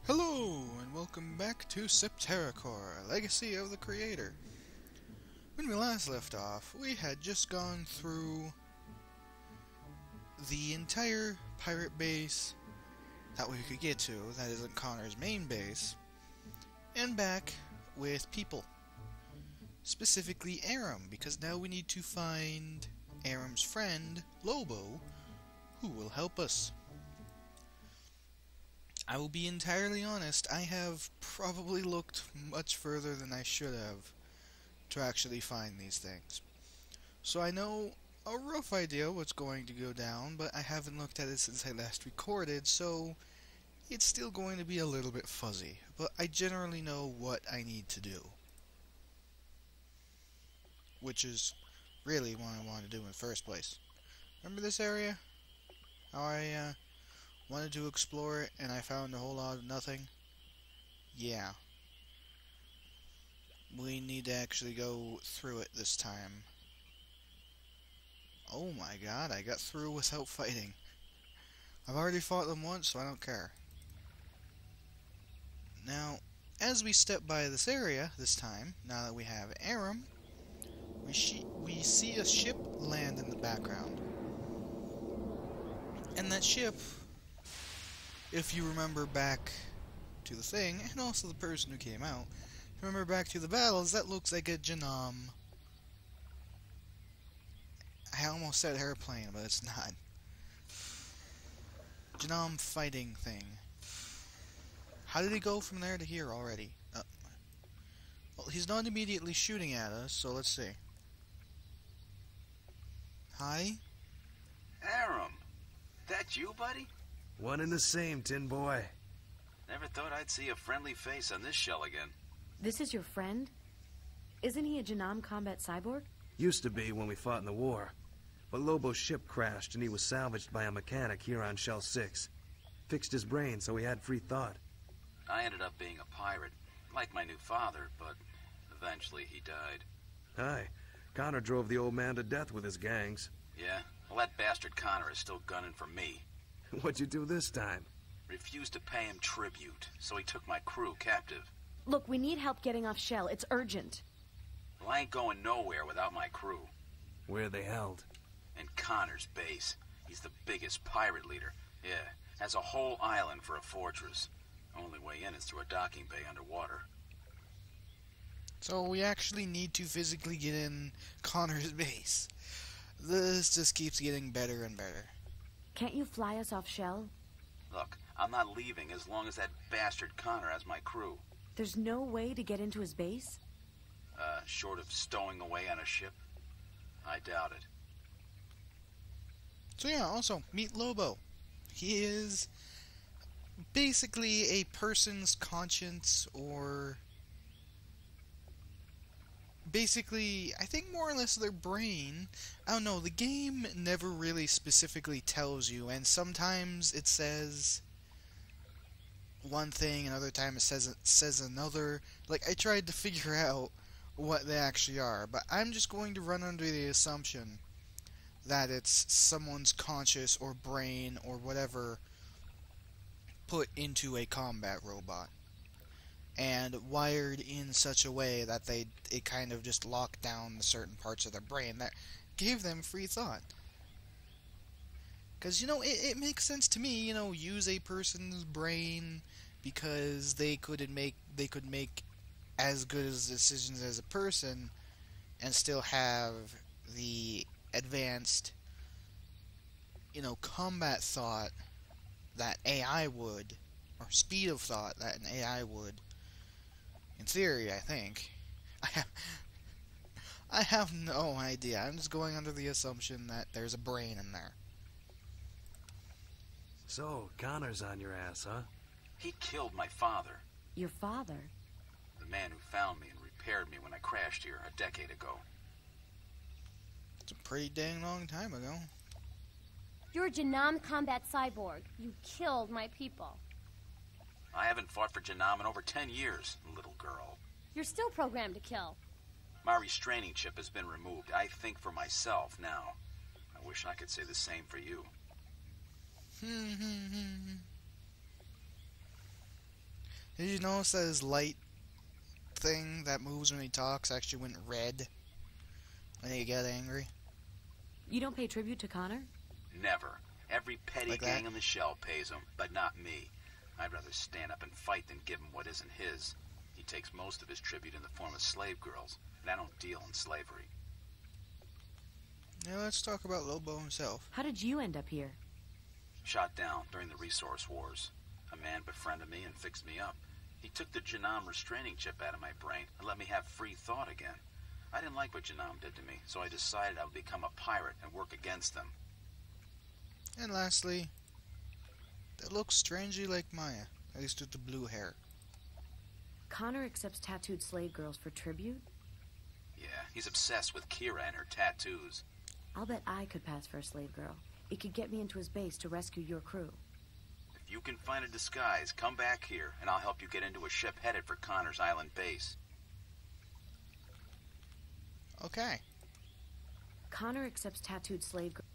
Hello, and welcome back to Septerra, Legacy of the Creator. When we last left off, we had just gone through the entire pirate base that we could get to, that isn't Connor's main base, and back with people. Specifically Aram, because now we need to find Aram's friend, Lobo, who will help us. I will be entirely honest, I have probably looked much further than I should have to actually find these things. So I know a rough idea what's going to go down, but I haven't looked at it since I last recorded, so it's still going to be a little bit fuzzy. But I generally know what I need to do. Which is really what I wanted to do in the first place. Remember this area? How I wanted to explore it and I found a whole lot of nothing? Yeah. We need to actually go through it this time. Oh my god, I got through without fighting. I've already fought them once, so I don't care. Now, as we step by this area this time, now that we have Aram, we see a ship land in the background. And that ship, if you remember back to the thing, and also the person who came out, remember back to the battles, that looks like a Janam. I almost said airplane, but it's not. Janam fighting thing. How did he go from there to here already? Well, he's not immediately shooting at us, so let's see. Hi? Aram, that you, buddy? One and the same, tin boy. Never thought I'd see a friendly face on this shell again. This is your friend? Isn't he a Janam combat cyborg? Used to be when we fought in the war. But Lobo's ship crashed and he was salvaged by a mechanic here on Shell 6. Fixed his brain so he had free thought. I ended up being a pirate, like my new father, but eventually he died. Aye, Connor drove the old man to death with his gangs. Yeah? Well, that bastard Connor is still gunning for me. What'd you do this time? Refused to pay him tribute, so he took my crew captive. Look, we need help getting off Shell. It's urgent. Well, I ain't going nowhere without my crew. Where are they held? In Connor's base. He's the biggest pirate leader. Yeah, has a whole island for a fortress. Only way in is through a docking bay underwater. So we actually need to physically get in Connor's base. This just keeps getting better and better. Can't you fly us off Shell? Look, I'm not leaving as long as that bastard Connor has my crew. There's no way to get into his base? Short of stowing away on a ship? I doubt it. So yeah, also, meet Lobo. He is basically a person's conscience, or basically, I think more or less their brain. I don't know, the game never really specifically tells you, and sometimes it says one thing, and other time it says another. Like, I tried to figure out what they actually are, but I'm just going to run under the assumption that it's someone's conscious or brain or whatever put into a combat robot and wired in such a way that it kind of just locked down the certain parts of their brain that gave them free thought. Because, it makes sense to me, use a person's brain because they could make as good as decisions as a person and still have the advanced, combat thought that AI would, or speed of thought that an AI would. In theory, I think. I have no idea. I'm just going under the assumption that there's a brain in there. So, Connor's on your ass, huh? He killed my father. Your father? The man who found me and repaired me when I crashed here a decade ago. It's a pretty dang long time ago. You're a Janam combat cyborg. You killed my people. I haven't fought for Janam in over 10 years, little girl. You're still programmed to kill. My restraining chip has been removed. I think for myself now. I wish I could say the same for you. Did you notice that his light thing that moves when he talks actually went red when he got angry? You don't pay tribute to Connor? Never. Every petty Like gang that? in the shell pays him, but not me. I'd rather stand up and fight than give him what isn't his. He takes most of his tribute in the form of slave girls, and I don't deal in slavery. Now let's talk about Lobo himself. How did you end up here? Shot down during the resource wars. A man befriended me and fixed me up. He took the Genome restraining chip out of my brain and let me have free thought again. I didn't like what Genome did to me, so I decided I would become a pirate and work against them. And lastly, that looks strangely like Maya, at least with the blue hair. Connor accepts tattooed slave girls for tribute? Yeah, he's obsessed with Kira and her tattoos. I'll bet I could pass for a slave girl. It could get me into his base to rescue your crew. If you can find a disguise, come back here, and I'll help you get into a ship headed for Connor's island base. Okay. Connor accepts tattooed slave girls.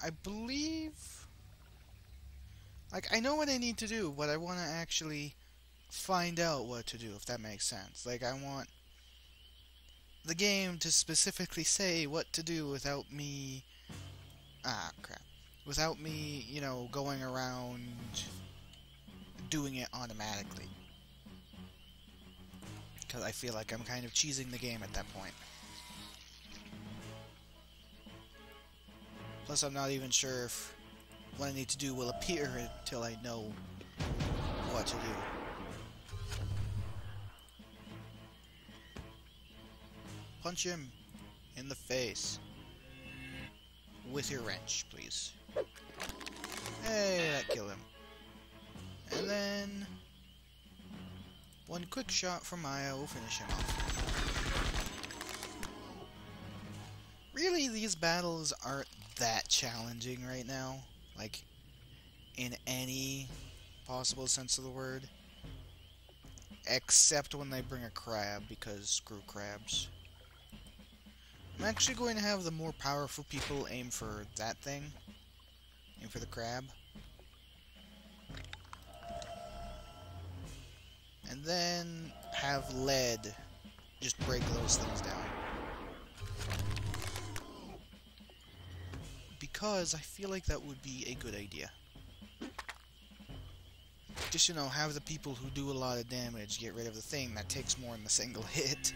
I believe... Like, I know what I need to do, but I want to actually find out what to do, if that makes sense. Like, I want the game to specifically say what to do without me... Ah, crap. Without me, you know, going around doing it automatically. Because I feel like I'm kind of cheesing the game at that point. Plus, I'm not even sure if what I need to do will appear until I know what to do. Punch him in the face. With your wrench, please. Hey, that killed him. And then... one quick shot from Maya will finish him off. Really, these battles aren't that challenging right now. Like, in any possible sense of the word. Except when they bring a crab, because screw crabs. I'm actually going to have the more powerful people aim for that thing. Aim for the crab. And then have lead just break those things down. Because I feel like that would be a good idea. Just, you know, have the people who do a lot of damage get rid of the thing that takes more than a single hit.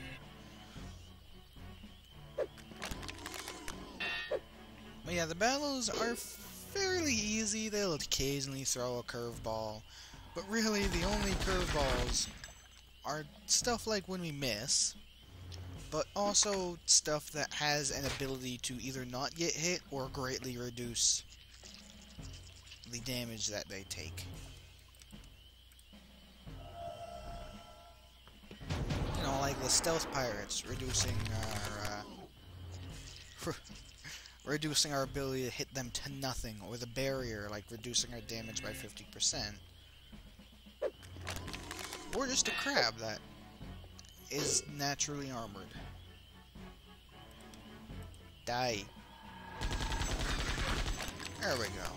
But yeah, the battles are fairly easy. They'll occasionally throw a curveball. But really, the only curveballs are stuff like when we miss, but also stuff that has an ability to either not get hit or greatly reduce the damage that they take. You know, like the stealth pirates, reducing our reducing our ability to hit them to nothing, or the barrier, like reducing our damage by 50%. Or just a crab that is naturally armored. Die. There we go.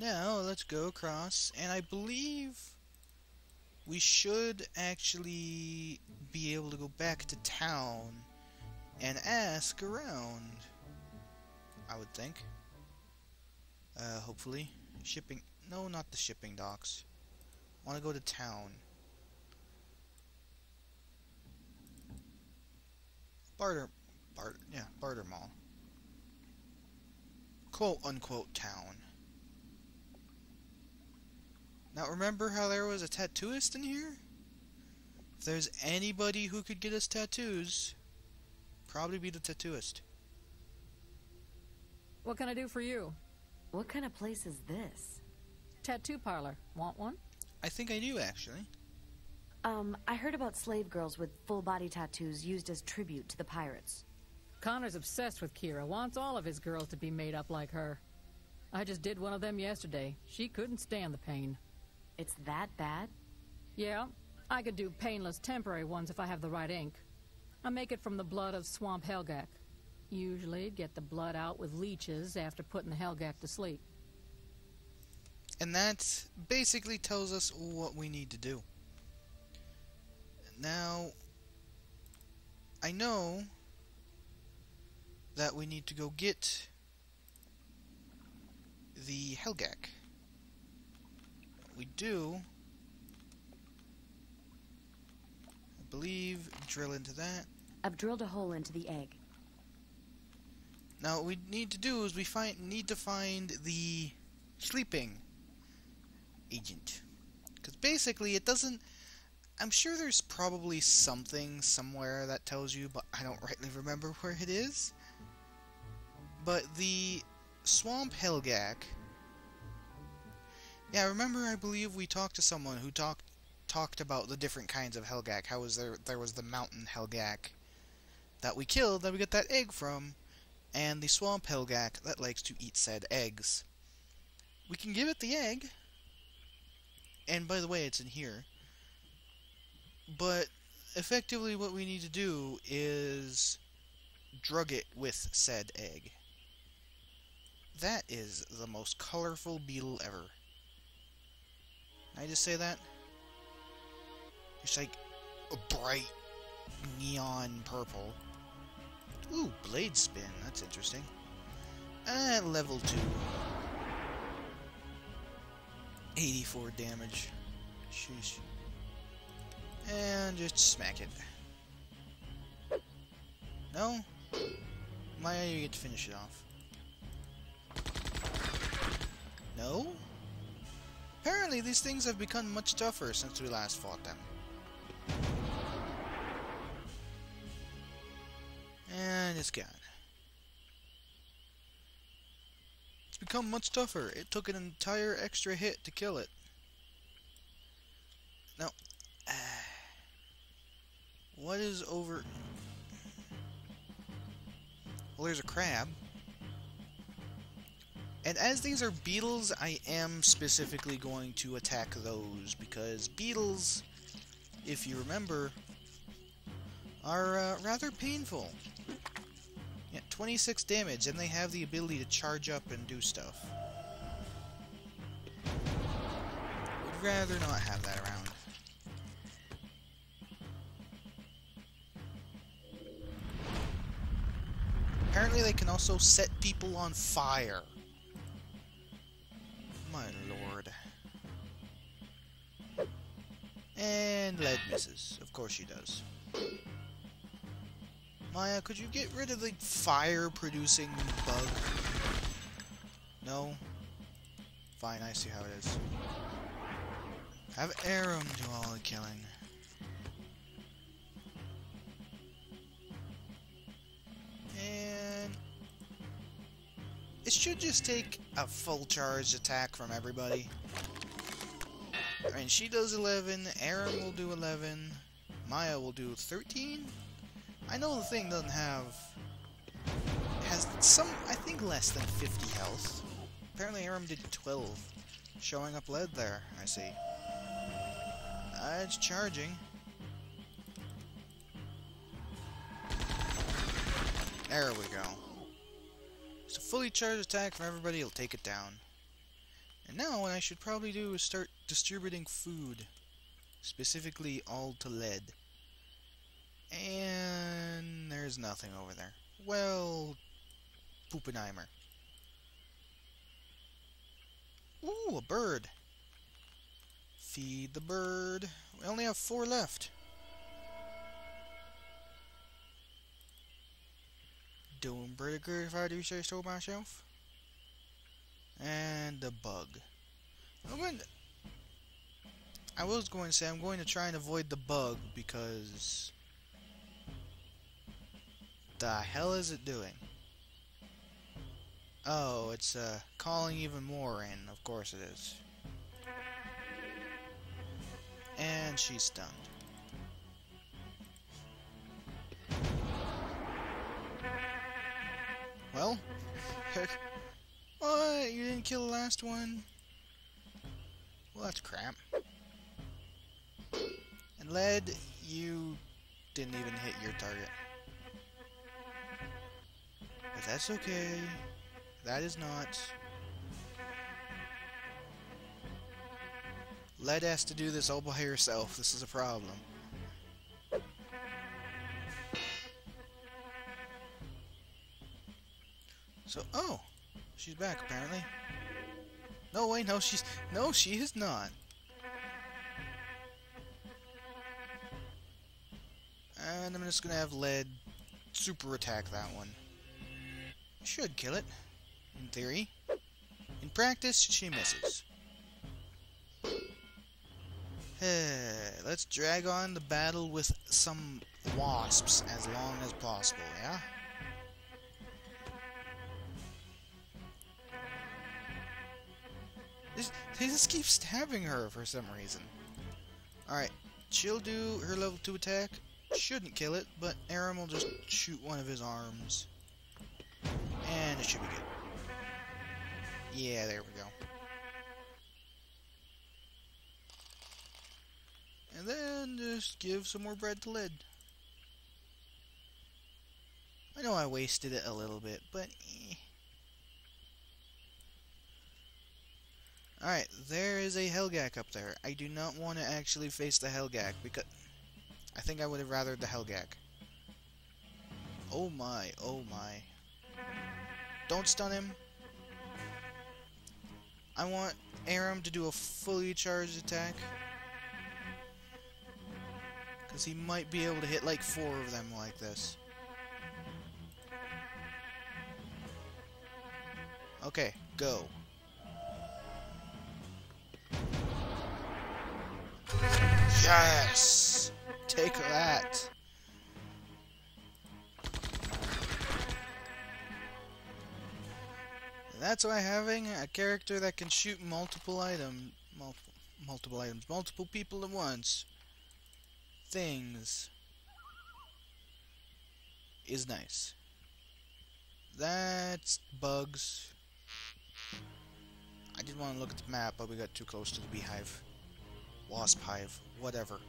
Now, let's go across, and I believe we should actually be able to go back to town and ask around. I would think. Hopefully. Shipping... No, not the shipping docks. I want to go to town. Barter mall. Quote-unquote town. Now, remember how there was a tattooist in here? If there's anybody who could get us tattoos, probably be the tattooist. What can I do for you? What kind of place is this? Tattoo parlor. Want one? I think I do, actually. I heard about slave girls with full-body tattoos used as tribute to the pirates. Connor's obsessed with Kira, wants all of his girls to be made up like her. I just did one of them yesterday. She couldn't stand the pain. It's that bad? Yeah, I could do painless temporary ones if I have the right ink. I make it from the blood of Swamp Helgak. Usually get the blood out with leeches after putting the Helgak to sleep. And that basically tells us what we need to do. Now, I know that we need to go get the Helgak. We do, I believe, drill into that. I've drilled a hole into the egg. Now what we need to do is need to find the sleeping agent. Because basically it doesn't... I'm sure there's probably something somewhere that tells you, but I don't rightly remember where it is. But the Swamp Helgak... Yeah, remember, I believe we talked to someone who talked about the different kinds of Helgak. How was there was the Mountain Helgak that we killed, that we got that egg from, and the Swamp Helgak that likes to eat said eggs. We can give it the egg, and by the way, it's in here. But effectively what we need to do is drug it with said egg. That is the most colorful beetle ever. Can I just say that? It's like a bright neon purple. Ooh, blade spin. That's interesting. At level 2. 84 damage. Sheesh. And just smack it. No? Maya, you get to finish it off. No? Apparently these things have become much tougher since we last fought them. And it's gone. It's become much tougher. It took an entire extra hit to kill it. Now, what is over... Well, there's a crab. And as these are beetles, I am specifically going to attack those, because beetles, if you remember, are rather painful. Yeah, 26 damage, and they have the ability to charge up and do stuff. Would rather not have that around. Apparently they can also set people on fire. My lord. And lead misses. Of course she does. Maya, could you get rid of the fire-producing bug? No? Fine, I see how it is. Have Aram do all the killing. And... it should just take a full charge attack from everybody. I mean, she does 11, Aram will do 11, Maya will do 13? I know the thing doesn't have... has some, I think, less than 50 health. Apparently Aram did 12. Showing up lead there, I see. It's charging. There we go. So fully charged attack from everybody will take it down. And now what I should probably do is start distributing food. Specifically all to lead. And there's nothing over there. Well, Poopenheimer. Ooh, a bird. Feed the bird. We only have 4 left. Doing pretty good if I do say so myself. And the bug. I was going to say I'm going to try and avoid the bug because... the hell is it doing? Oh, it's calling even more in. Of course it is. And she's stunned. Well, what? You didn't kill the last one? Well, that's crap. And lead, you didn't even hit your target. But that's okay. That is not. Led has to do this all by herself. This is a problem. So, oh, she's back apparently. No, wait, no, she is not. And I'm just gonna have Led super attack that one. Should kill it, in theory. In practice, she misses. Let's drag on the battle with some wasps as long as possible, yeah? They just keep stabbing her for some reason. Alright, she'll do her level 2 attack. Shouldn't kill it, but Aram will just shoot one of his arms. And it should be good. Yeah, there we go. And then just give some more bread to Led. I know I wasted it a little bit, but Alright, there is a Helgak up there. I do not want to actually face the Helgak because I think I would have rathered the Helgak. Oh my, oh my. Don't stun him. I want Aram to do a fully charged attack. Because he might be able to hit like 4 of them like this. Okay, go. Yes! Take that! And that's why having a character that can shoot multiple people at once, things, is nice. That's bugs. I did want to look at the map, but we got too close to the beehive. Wasp hive, whatever.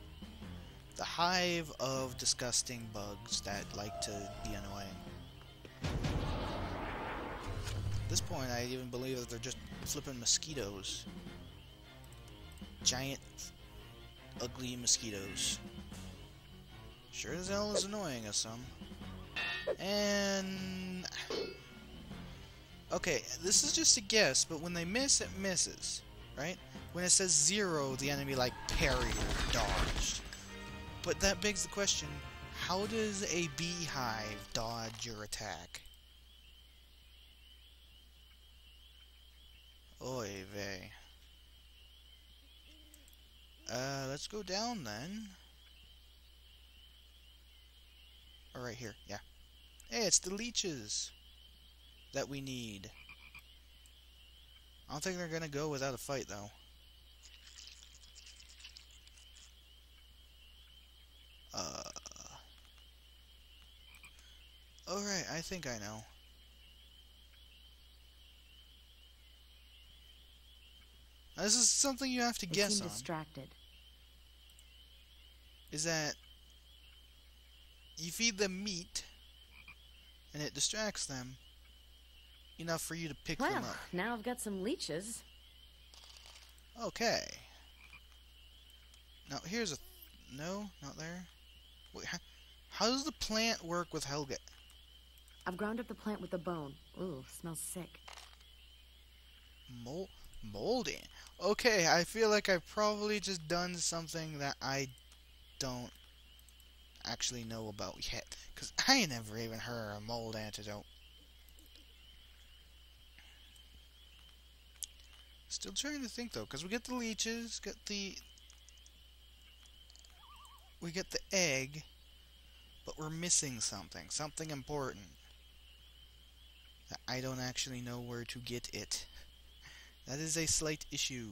The hive of disgusting bugs that like to be annoying. At this point, I even believe that they're just flipping mosquitoes. Giant, ugly mosquitoes. Sure as hell is annoying us some. And okay, this is just a guess, but when they miss, it misses, right? When it says 0, the enemy like parried or dodged. But that begs the question, how does a beehive dodge your attack? Oy vey. Let's go down then. Or right here, yeah. Hey, it's the leeches that we need. I don't think they're gonna go without a fight, though. Alright, I think I know. Now, this is something you have to guess on. Distracted. Is that you feed them meat, and it distracts them enough for you to pick them up. Now I've got some leeches. Okay. Now here's a... No, not there. Wait, how does the plant work with Helga? I've ground up the plant with a bone. Ooh, smells sick. Moldy. Okay, I feel like I've probably just done something that I don't actually know about yet. Because I ain't never even heard of a mold antidote. Still trying to think though, because we get the leeches, we get the egg, but we're missing something important. That I don't actually know where to get it. That is a slight issue.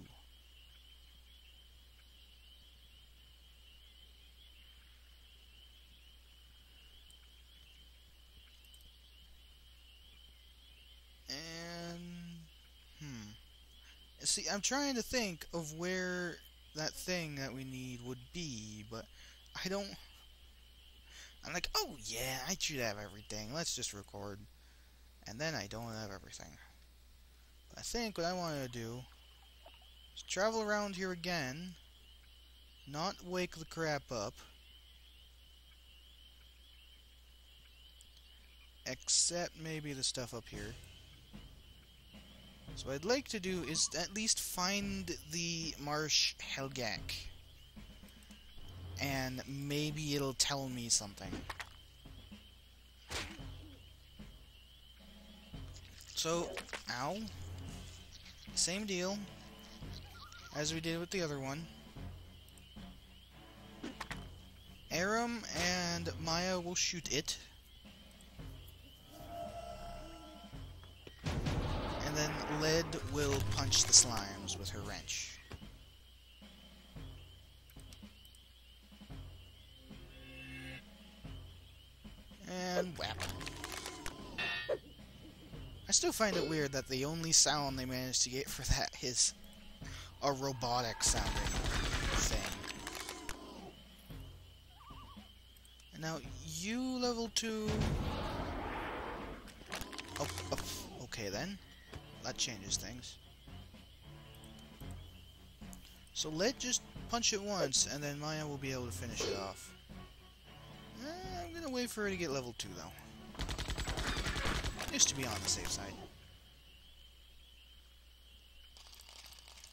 And see, I'm trying to think of where that thing that we need would be, but I don't... I'm like, oh yeah, I should have everything. Let's just record. And then I don't have everything. I think what I want to do is travel around here again, not wake the crap up, except maybe the stuff up here. So what I'd like to do is at least find the marsh Helgak, and maybe it'll tell me something. So, ow. Same deal as we did with the other one. Aram and Maya will shoot it. And then Lead will punch the slimes with her wrench. And whap. I still find it weird that the only sound they managed to get for that is a robotic sounding thing. And now you level 2. Oh, okay then. That changes things. So Lead just punch it once, and then Maya will be able to finish it off. I'm gonna wait for her to get level 2 though. Just to be on the safe side.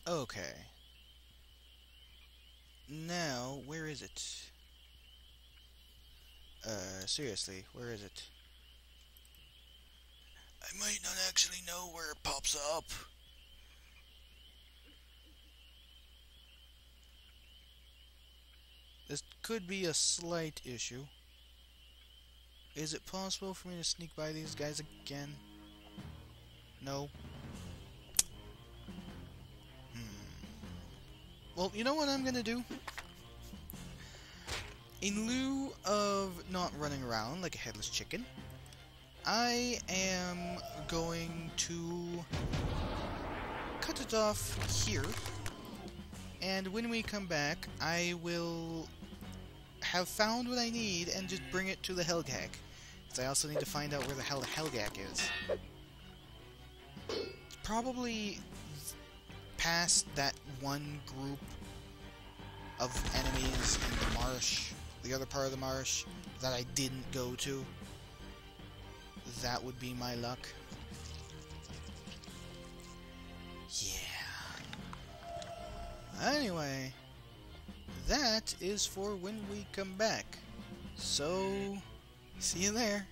Okay. Now, where is it? Seriously, where is it? I might not actually know where it pops up. This could be a slight issue. Is it possible for me to sneak by these guys again? No. Well, you know what I'm gonna do? In lieu of not running around like a headless chicken, I am going to cut it off here, and when we come back, I will have found what I need and just bring it to the Helgak. Because I also need to find out where the hell the Helgak is. Probably past that one group of enemies in the marsh, the other part of the marsh that I didn't go to. That would be my luck. Yeah. Anyway, that is for when we come back. So, see you there.